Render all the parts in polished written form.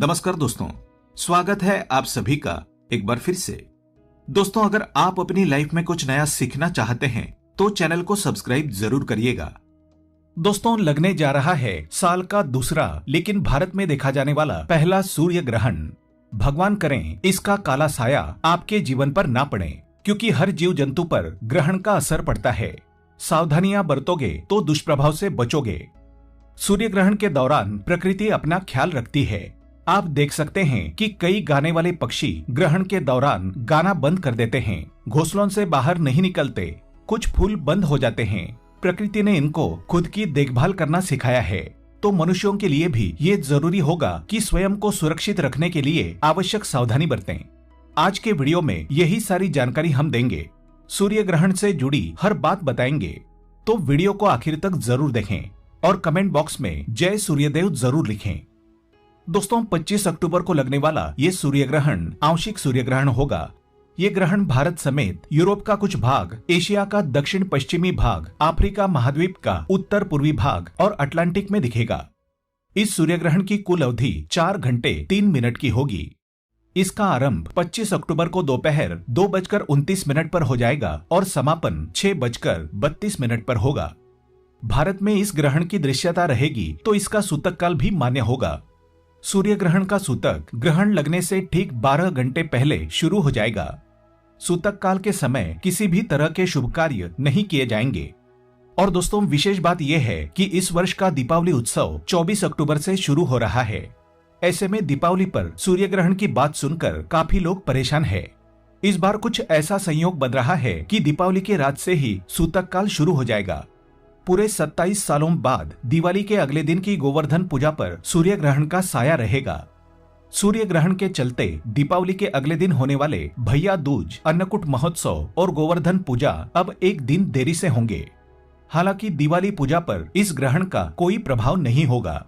नमस्कार दोस्तों, स्वागत है आप सभी का एक बार फिर से। दोस्तों, अगर आप अपनी लाइफ में कुछ नया सीखना चाहते हैं तो चैनल को सब्सक्राइब जरूर करिएगा। दोस्तों, लगने जा रहा है साल का दूसरा लेकिन भारत में देखा जाने वाला पहला सूर्य ग्रहण। भगवान करें इसका काला साया आपके जीवन पर ना पड़े, क्योंकि हर जीव जंतु पर ग्रहण का असर पड़ता है। सावधानियां बरतोगे तो दुष्प्रभाव से बचोगे। सूर्य ग्रहण के दौरान प्रकृति अपना ख्याल रखती है। आप देख सकते हैं कि कई गाने वाले पक्षी ग्रहण के दौरान गाना बंद कर देते हैं, घोंसलों से बाहर नहीं निकलते, कुछ फूल बंद हो जाते हैं। प्रकृति ने इनको खुद की देखभाल करना सिखाया है, तो मनुष्यों के लिए भी ये जरूरी होगा कि स्वयं को सुरक्षित रखने के लिए आवश्यक सावधानी बरतें। आज के वीडियो में यही सारी जानकारी हम देंगे, सूर्य ग्रहण से जुड़ी हर बात बताएंगे, तो वीडियो को आखिर तक जरूर देखें और कमेंट बॉक्स में जय सूर्यदेव जरूर लिखें। दोस्तों, 25 अक्टूबर को लगने वाला ये सूर्य ग्रहण आंशिक सूर्य ग्रहण होगा। ये ग्रहण भारत समेत यूरोप का कुछ भाग, एशिया का दक्षिण पश्चिमी भाग, अफ्रीका महाद्वीप का उत्तर पूर्वी भाग और अटलांटिक में दिखेगा। इस सूर्य ग्रहण की कुल अवधि 4 घंटे 3 मिनट की होगी। इसका आरंभ 25 अक्टूबर को दोपहर 2:29 पर हो जाएगा और समापन 6:32 पर होगा। भारत में इस ग्रहण की दृश्यता रहेगी तो इसका सूतक काल भी मान्य होगा। सूर्य ग्रहण का सूतक ग्रहण लगने से ठीक 12 घंटे पहले शुरू हो जाएगा। सूतक काल के समय किसी भी तरह के शुभ कार्य नहीं किए जाएंगे। और दोस्तों, विशेष बात यह है कि इस वर्ष का दीपावली उत्सव 24 अक्टूबर से शुरू हो रहा है। ऐसे में दीपावली पर सूर्य ग्रहण की बात सुनकर काफी लोग परेशान हैं। इस बार कुछ ऐसा संयोग बन रहा है कि दीपावली के रात से ही सूतक काल शुरू हो जाएगा। पूरे 27 सालों बाद दिवाली के अगले दिन की गोवर्धन पूजा पर सूर्य ग्रहण का साया रहेगा। सूर्य ग्रहण के चलते दीपावली के अगले दिन होने वाले भैया दूज, अन्नकूट महोत्सव और गोवर्धन पूजा अब एक दिन देरी से होंगे। हालांकि दिवाली पूजा पर इस ग्रहण का कोई प्रभाव नहीं होगा।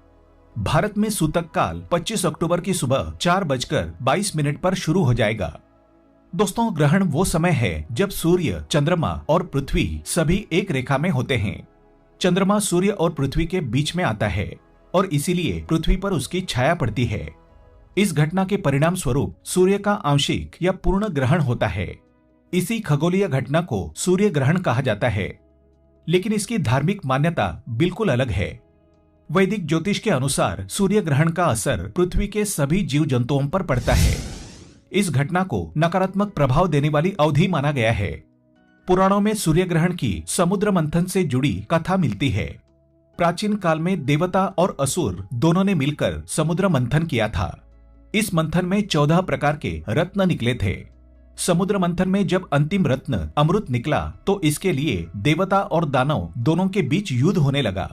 भारत में सूतक काल 25 अक्टूबर की सुबह 4:22 पर शुरू हो जाएगा। दोस्तों, ग्रहण वो समय है जब सूर्य, चंद्रमा और पृथ्वी सभी एक रेखा में होते हैं। चंद्रमा सूर्य और पृथ्वी के बीच में आता है और इसीलिए पृथ्वी पर उसकी छाया पड़ती है। इस घटना के परिणाम स्वरूप सूर्य का आंशिक या पूर्ण ग्रहण होता है। इसी खगोलीय घटना को सूर्य ग्रहण कहा जाता है, लेकिन इसकी धार्मिक मान्यता बिल्कुल अलग है। वैदिक ज्योतिष के अनुसार सूर्य ग्रहण का असर पृथ्वी के सभी जीव जंतुओं पर पड़ता है। इस घटना को नकारात्मक प्रभाव देने वाली अवधि माना गया है। पुराणों में सूर्य ग्रहण की समुद्र मंथन से जुड़ी कथा मिलती है। प्राचीन काल में देवता और असुर दोनों ने मिलकर समुद्र मंथन किया था। इस मंथन में 14 प्रकार के रत्न निकले थे। समुद्र मंथन में जब अंतिम रत्न अमृत निकला तो इसके लिए देवता और दानव दोनों के बीच युद्ध होने लगा।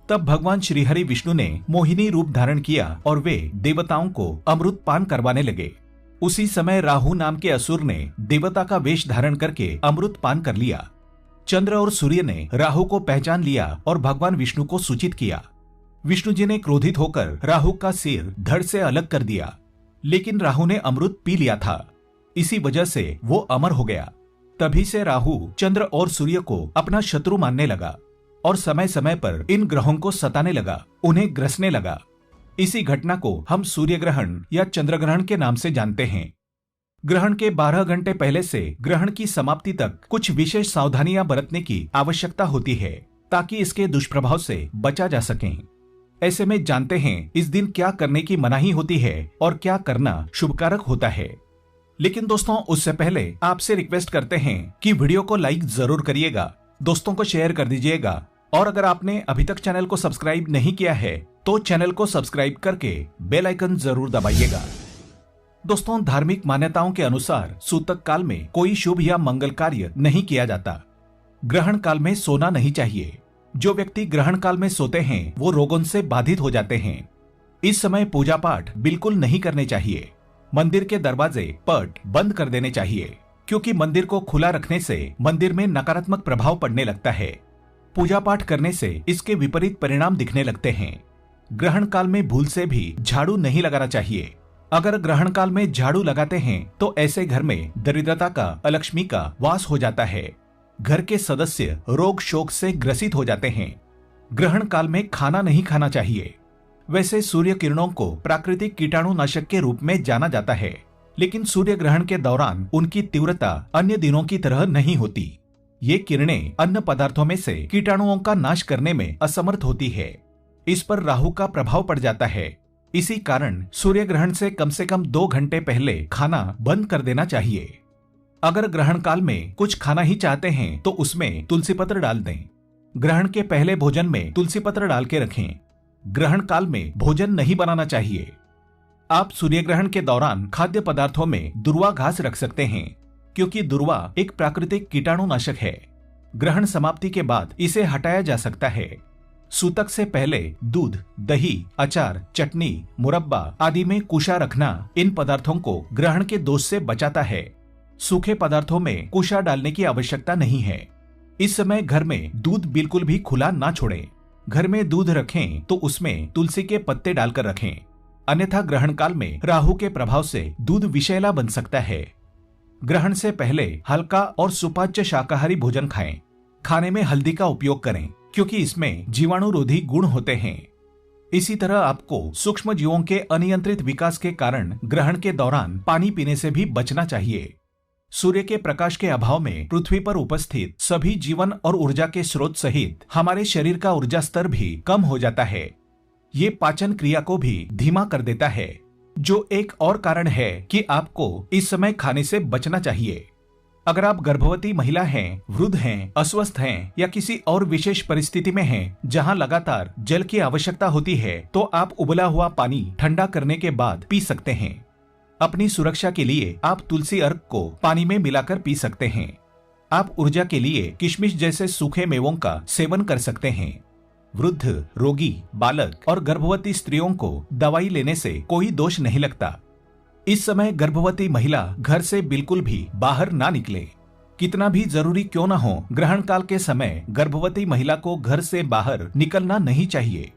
तब भगवान श्रीहरि विष्णु ने मोहिनी रूप धारण किया और वे देवताओं को अमृत पान करवाने लगे। उसी समय राहु नाम के असुर ने देवता का वेश धारण करके अमृत पान कर लिया। चंद्र और सूर्य ने राहु को पहचान लिया और भगवान विष्णु को सूचित किया। विष्णु जी ने क्रोधित होकर राहु का सिर धड़ से अलग कर दिया, लेकिन राहु ने अमृत पी लिया था। इसी वजह से वो अमर हो गया। तभी से राहु चंद्र और सूर्य को अपना शत्रु मानने लगा और समय समय पर इन ग्रहों को सताने लगा, उन्हें ग्रसने लगा। इसी घटना को हम सूर्य ग्रहण या चंद्र ग्रहण के नाम से जानते हैं। ग्रहण के 12 घंटे पहले से ग्रहण की समाप्ति तक कुछ विशेष सावधानियां बरतने की आवश्यकता होती है, ताकि इसके दुष्प्रभाव से बचा जा सके। ऐसे में जानते हैं इस दिन क्या करने की मनाही होती है और क्या करना शुभकारक होता है। लेकिन दोस्तों, उससे पहले आपसे रिक्वेस्ट करते हैं कि वीडियो को लाइक जरूर करिएगा, दोस्तों को शेयर कर दीजिएगा, और अगर आपने अभी तक चैनल को सब्सक्राइब नहीं किया है तो चैनल को सब्सक्राइब करके बेल आइकन जरूर दबाइएगा। दोस्तों, धार्मिक मान्यताओं के अनुसार सूतक काल में कोई शुभ या मंगल कार्य नहीं किया जाता। ग्रहण काल में सोना नहीं चाहिए। जो व्यक्ति ग्रहण काल में सोते हैं वो रोगों से बाधित हो जाते हैं। इस समय पूजा पाठ बिल्कुल नहीं करने चाहिए। मंदिर के दरवाजे, पट बंद कर देने चाहिए, क्योंकि मंदिर को खुला रखने से मंदिर में नकारात्मक प्रभाव पड़ने लगता है। पूजा पाठ करने से इसके विपरीत परिणाम दिखने लगते हैं। ग्रहण काल में भूल से भी झाड़ू नहीं लगाना चाहिए। अगर ग्रहण काल में झाड़ू लगाते हैं तो ऐसे घर में दरिद्रता का, अलक्ष्मी का वास हो जाता है। घर के सदस्य रोग शोक से ग्रसित हो जाते हैं। ग्रहण काल में खाना नहीं खाना चाहिए। वैसे सूर्य किरणों को प्राकृतिक कीटाणुनाशक के रूप में जाना जाता है, लेकिन सूर्य ग्रहण के दौरान उनकी तीव्रता अन्य दिनों की तरह नहीं होती। ये किरणें अन्न पदार्थों में से कीटाणुओं का नाश करने में असमर्थ होती है। इस पर राहु का प्रभाव पड़ जाता है। इसी कारण सूर्य ग्रहण से कम 2 घंटे पहले खाना बंद कर देना चाहिए। अगर ग्रहण काल में कुछ खाना ही चाहते हैं तो उसमें तुलसी पत्र डाल दें। ग्रहण के पहले भोजन में तुलसी पत्र डाल के रखें। ग्रहण काल में भोजन नहीं बनाना चाहिए। आप सूर्य ग्रहण के दौरान खाद्य पदार्थों में दुर्वा घास रख सकते हैं, क्योंकि दुर्वा एक प्राकृतिक कीटाणुनाशक है। ग्रहण समाप्ति के बाद इसे हटाया जा सकता है। सूतक से पहले दूध, दही, अचार, चटनी, मुरब्बा आदि में कुशा रखना इन पदार्थों को ग्रहण के दोष से बचाता है। सूखे पदार्थों में कुशा डालने की आवश्यकता नहीं है। इस समय घर में दूध बिल्कुल भी खुला ना छोड़ें। घर में दूध रखें तो उसमें तुलसी के पत्ते डालकर रखें, अन्यथा ग्रहण काल में राहु के प्रभाव से दूध विषैला बन सकता है। ग्रहण से पहले हल्का और सुपाच्य शाकाहारी भोजन खाएं। खाने में हल्दी का उपयोग करें, क्योंकि इसमें जीवाणुरोधी गुण होते हैं। इसी तरह आपको सूक्ष्म जीवों के अनियंत्रित विकास के कारण ग्रहण के दौरान पानी पीने से भी बचना चाहिए। सूर्य के प्रकाश के अभाव में पृथ्वी पर उपस्थित सभी जीवन और ऊर्जा के स्रोत सहित हमारे शरीर का ऊर्जा स्तर भी कम हो जाता है। ये पाचन क्रिया को भी धीमा कर देता है, जो एक और कारण है कि आपको इस समय खाने से बचना चाहिए। अगर आप गर्भवती महिला हैं, वृद्ध हैं, अस्वस्थ हैं या किसी और विशेष परिस्थिति में हैं जहां लगातार जल की आवश्यकता होती है, तो आप उबला हुआ पानी ठंडा करने के बाद पी सकते हैं। अपनी सुरक्षा के लिए आप तुलसी अर्क को पानी में मिलाकर पी सकते हैं। आप ऊर्जा के लिए किशमिश जैसे सूखे मेवों का सेवन कर सकते हैं। वृद्ध, रोगी, बालक और गर्भवती स्त्रियों को दवाई लेने से कोई दोष नहीं लगता। इस समय गर्भवती महिला घर से बिल्कुल भी बाहर ना निकले। कितना भी जरूरी क्यों न हो, ग्रहण काल के समय गर्भवती महिला को घर से बाहर निकलना नहीं चाहिए।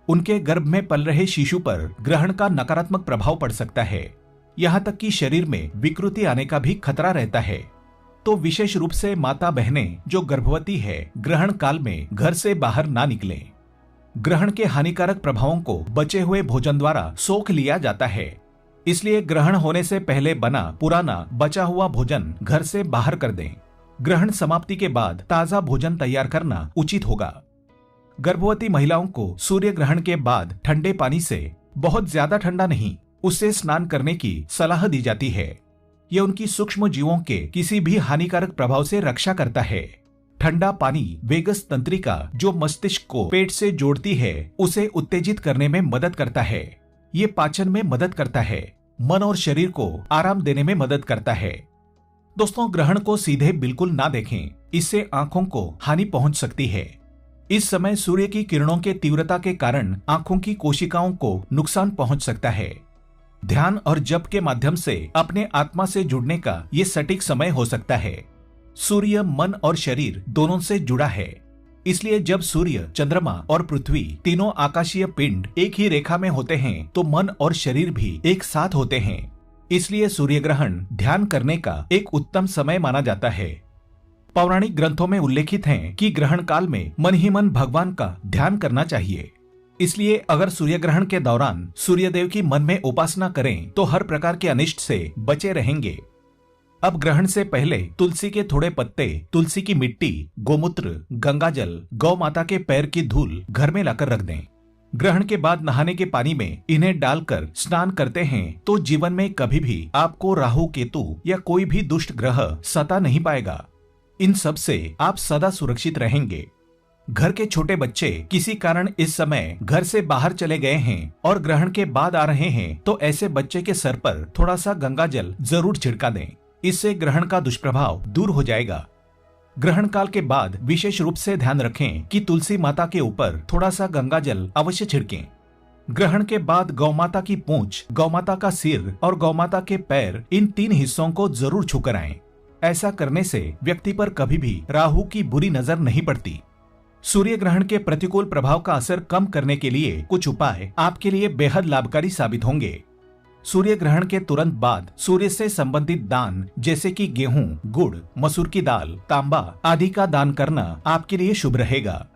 उनके गर्भ में पल रहे शिशु पर ग्रहण का नकारात्मक प्रभाव पड़ सकता है। यहाँ तक कि शरीर में विकृति आने का भी खतरा रहता है। तो विशेष रूप से माता बहनें जो गर्भवती है, ग्रहण काल में घर से बाहर ना निकलें। ग्रहण के हानिकारक प्रभावों को बचे हुए भोजन द्वारा सोख लिया जाता है। इसलिए ग्रहण होने से पहले बना पुराना बचा हुआ भोजन घर से बाहर कर दें। ग्रहण समाप्ति के बाद ताजा भोजन तैयार करना उचित होगा। गर्भवती महिलाओं को सूर्य ग्रहण के बाद ठंडे पानी से, बहुत ज्यादा ठंडा नहीं, उससे स्नान करने की सलाह दी जाती है। यह उनकी सूक्ष्म जीवों के किसी भी हानिकारक प्रभाव से रक्षा करता है। ठंडा पानी वेगस तंत्रिका जो मस्तिष्क को पेट से जोड़ती है, उसे उत्तेजित करने में मदद करता है। ये पाचन में मदद करता है, मन और शरीर को आराम देने में मदद करता है। दोस्तों, ग्रहण को सीधे बिल्कुल ना देखें, इससे आंखों को हानि पहुंच सकती है। इस समय सूर्य की किरणों के तीव्रता के कारण आंखों की कोशिकाओं को नुकसान पहुंच सकता है। ध्यान और जप के माध्यम से अपने आत्मा से जुड़ने का ये सटीक समय हो सकता है। सूर्य मन और शरीर दोनों से जुड़ा है, इसलिए जब सूर्य, चंद्रमा और पृथ्वी तीनों आकाशीय पिंड एक ही रेखा में होते हैं तो मन और शरीर भी एक साथ होते हैं। इसलिए सूर्य ग्रहण ध्यान करने का एक उत्तम समय माना जाता है। पौराणिक ग्रंथों में उल्लेखित है कि ग्रहण काल में मन ही मन भगवान का ध्यान करना चाहिए। इसलिए अगर सूर्य ग्रहण के दौरान सूर्यदेव की मन में उपासना करें तो हर प्रकार के अनिष्ट से बचे रहेंगे। अब ग्रहण से पहले तुलसी के थोड़े पत्ते, तुलसी की मिट्टी, गोमूत्र, गंगाजल, गौ माता के पैर की धूल घर में लाकर रख दें। ग्रहण के बाद नहाने के पानी में इन्हें डालकर स्नान करते हैं तो जीवन में कभी भी आपको राहु, केतु या कोई भी दुष्ट ग्रह सता नहीं पाएगा। इन सब से आप सदा सुरक्षित रहेंगे। घर के छोटे बच्चे किसी कारण इस समय घर से बाहर चले गए हैं और ग्रहण के बाद आ रहे हैं तो ऐसे बच्चे के सर पर थोड़ा सा गंगाजल जरूर छिड़का दें। इससे ग्रहण का दुष्प्रभाव दूर हो जाएगा। ग्रहण काल के बाद विशेष रूप से ध्यान रखें कि तुलसी माता के ऊपर थोड़ा सा गंगाजल अवश्य छिड़कें। ग्रहण के बाद गौमाता की पूंछ, गौमाता का सिर और गौमाता के पैर, इन 3 हिस्सों को जरूर छूकर आएं। ऐसा करने से व्यक्ति पर कभी भी राहु की बुरी नजर नहीं पड़ती। सूर्य ग्रहण के प्रतिकूल प्रभाव का असर कम करने के लिए कुछ उपाय आपके लिए बेहद लाभकारी साबित होंगे। सूर्य ग्रहण के तुरंत बाद सूर्य से संबंधित दान जैसे कि गेहूं, गुड़, मसूर की दाल, तांबा आदि का दान करना आपके लिए शुभ रहेगा।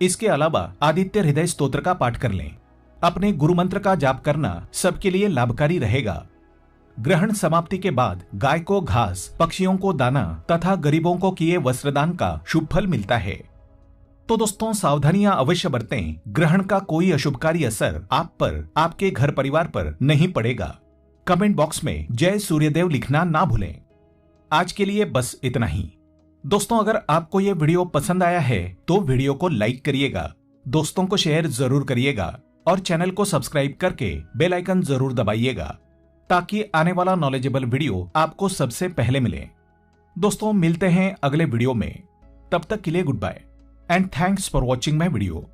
इसके अलावा आदित्य हृदय स्तोत्र का पाठ कर लें। अपने गुरु मंत्र का जाप करना सबके लिए लाभकारी रहेगा। ग्रहण समाप्ति के बाद गाय को घास, पक्षियों को दाना तथा गरीबों को किए वस्त्रदान का शुभ फल मिलता है। तो दोस्तों सावधानियां अवश्य बरतें। ग्रहण का कोई अशुभकारी असर आप पर, आपके घर परिवार पर नहीं पड़ेगा। कमेंट बॉक्स में जय सूर्यदेव लिखना ना भूलें। आज के लिए बस इतना ही। दोस्तों अगर आपको ये वीडियो पसंद आया है तो वीडियो को लाइक करिएगा, दोस्तों को शेयर जरूर करिएगा और चैनल को सब्सक्राइब करके बेल आइकन जरूर दबाइएगा ताकि आने वाला नॉलेजेबल वीडियो आपको सबसे पहले मिले। दोस्तों मिलते हैं अगले वीडियो में, तब तक के लिए good bye and thanks for watching my video.